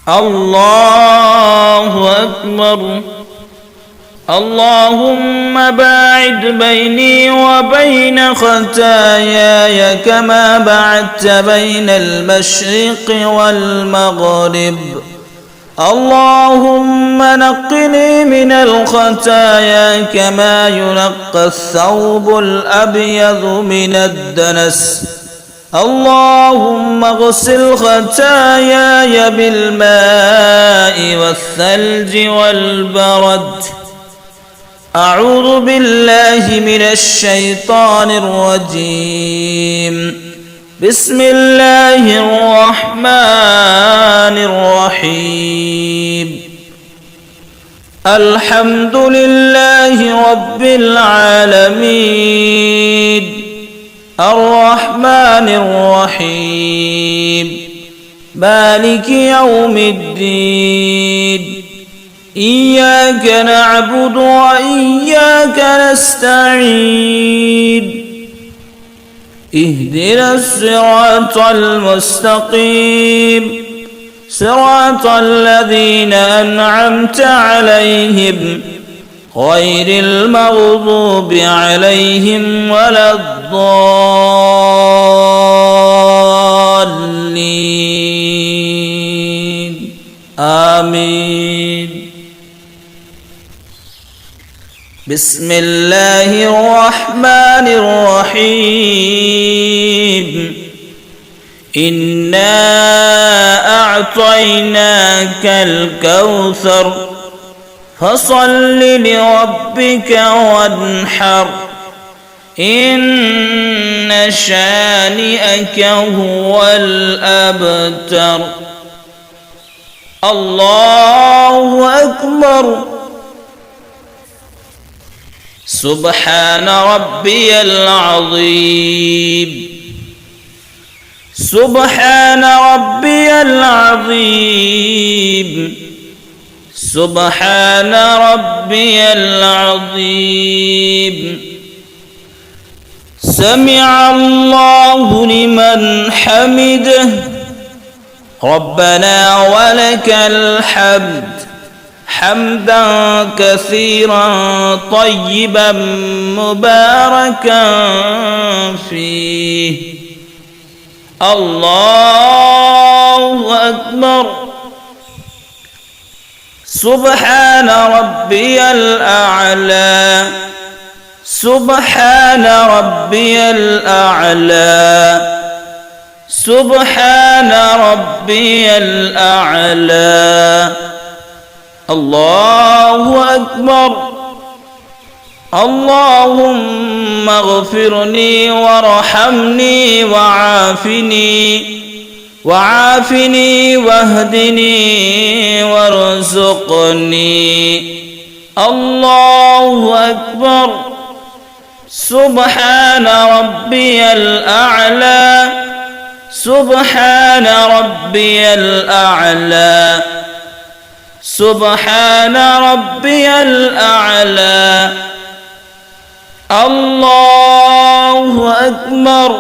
الله أكبر. اللهم باعد بيني وبين خطاياي كما بعدت بين المشرق والمغرب. اللهم نقني من الخطايا كما ينقى الثوب الأبيض من الدنس. اللهم اغسل خطاياي بالماء والثلج والبرد. أعوذ بالله من الشيطان الرجيم. بسم الله الرحمن الرحيم. الحمد لله رب العالمين الرحمن الرحيم مالك يوم الدين. إياك نعبد وإياك نستعين. اهدنا الصراط المستقيم صراط الذين أنعمت عليهم غير المغضوب عليهم ولا الضالين. آمين. بسم الله الرحمن الرحيم. إنا أعطيناك الكوثر فصل لربك وانحر إن شانئك هو الأبتر. الله أكبر. سبحان ربي العظيم. سبحان ربي العظيم. سبحان ربي العظيم. سمع الله لمن حمده ربنا ولك الحمد حمدا كثيرا طيبا مباركا فيه. الله أكبر. سبحان ربي الأعلى. سبحان ربي الأعلى. سبحان ربي الأعلى. الله أكبر. اللهم اغفرني وارحمني وعافني واهدني وارزقني. الله أكبر. سبحان ربي الأعلى. سبحان ربي الأعلى. سبحان ربي الأعلى. الله أكبر.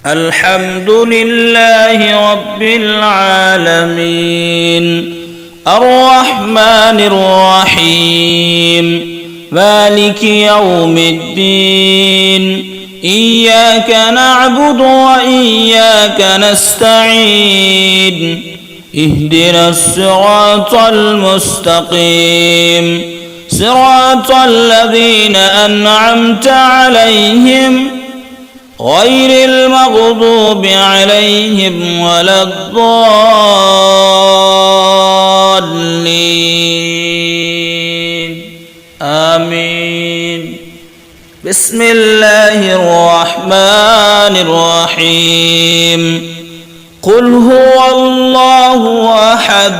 الحمد لله رب العالمين الرحمن الرحيم مالك يوم الدين. إياك نعبد وإياك نستعين. اهدنا الصراط المستقيم صراط الذين أنعمت عليهم غير المغضوب عليهم ولا الضالين. آمين. بسم الله الرحمن الرحيم. قل هو الله أحد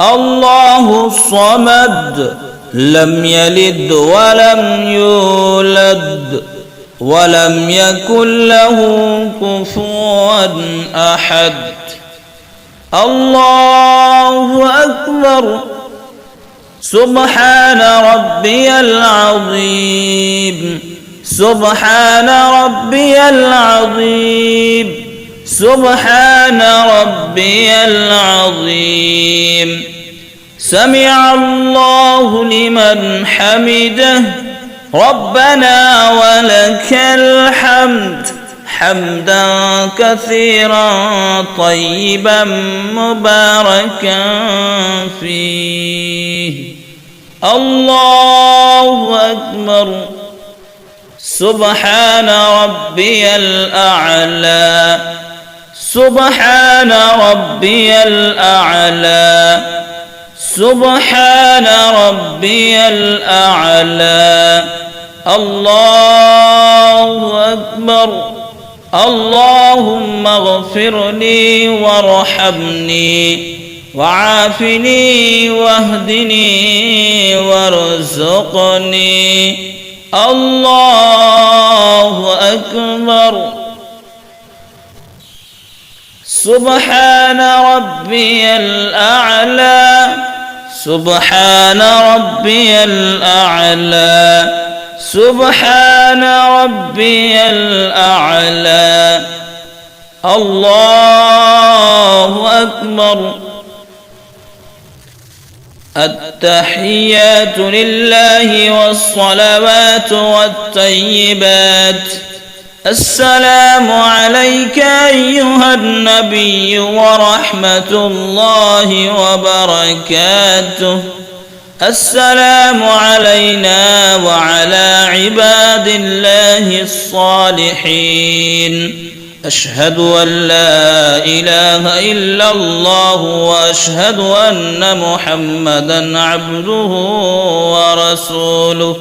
الله الصمد لم يلد ولم يولد ولم يكن له كفوا أحد. الله أكبر. سبحان ربي العظيم. سبحان ربي العظيم. سبحان ربي العظيم. سمع الله لمن حمده ربنا ولك الحمد حمدا كثيرا طيبا مباركا فيه. الله أكبر. سبحان ربي الأعلى سبحان ربي الأعلى سبحان ربي الأعلى. الله أكبر. اللهم اغفر لي وارحمني وعافني واهدني وارزقني. الله أكبر. سبحان ربي الأعلى سبحان ربي الأعلى سبحان ربي الأعلى. الله أكبر. التحيات لله والصلوات والطيبات. السلام عليك أيها النبي ورحمة الله وبركاته. السلام علينا وعلى عباد الله الصالحين. أشهد أن لا إله إلا الله وأشهد أن محمدا عبده ورسوله.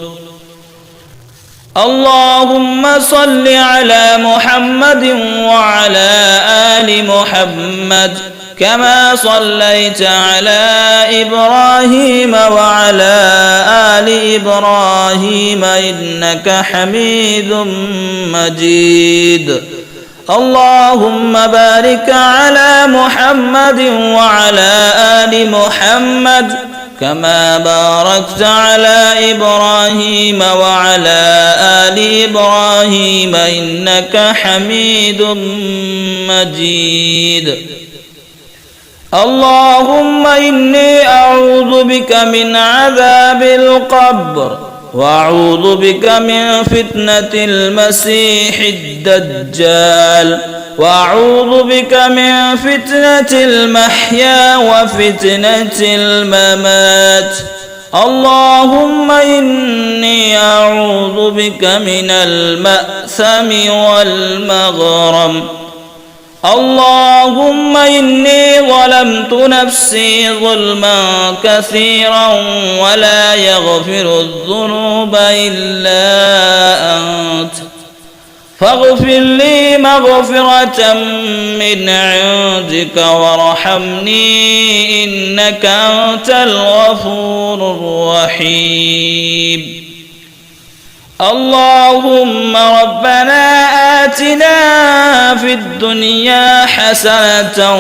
اللهم صل على محمد وعلى آل محمد كما صليت على إبراهيم وعلى آل إبراهيم إنك حميد مجيد. اللهم بارك على محمد وعلى آل محمد كما باركت على إبراهيم وعلى آل إبراهيم إنك حميد مجيد. اللهم إني أعوذ بك من عذاب القبر وأعوذ بك من فتنة المسيح الدجال وأعوذ بك من فتنة المحيا وفتنة الممات. اللهم إني أعوذ بك من المأثم والمغرم. اللهم إني ظلمت نفسي ظلما كثيرا ولا يغفر الذنوب إلا أنت فاغفر لي مغفرة من عندك وارحمني إنك أنت الغفور الرحيم. اللهم ربنا آتنا في الدنيا حسنة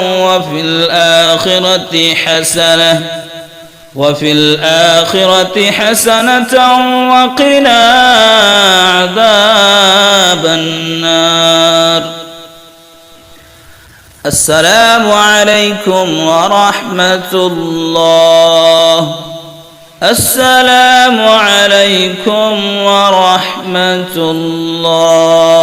وفي الآخرة حسنة وقنا عذاب النار. السلام عليكم ورحمة الله. السلام عليكم ورحمة الله.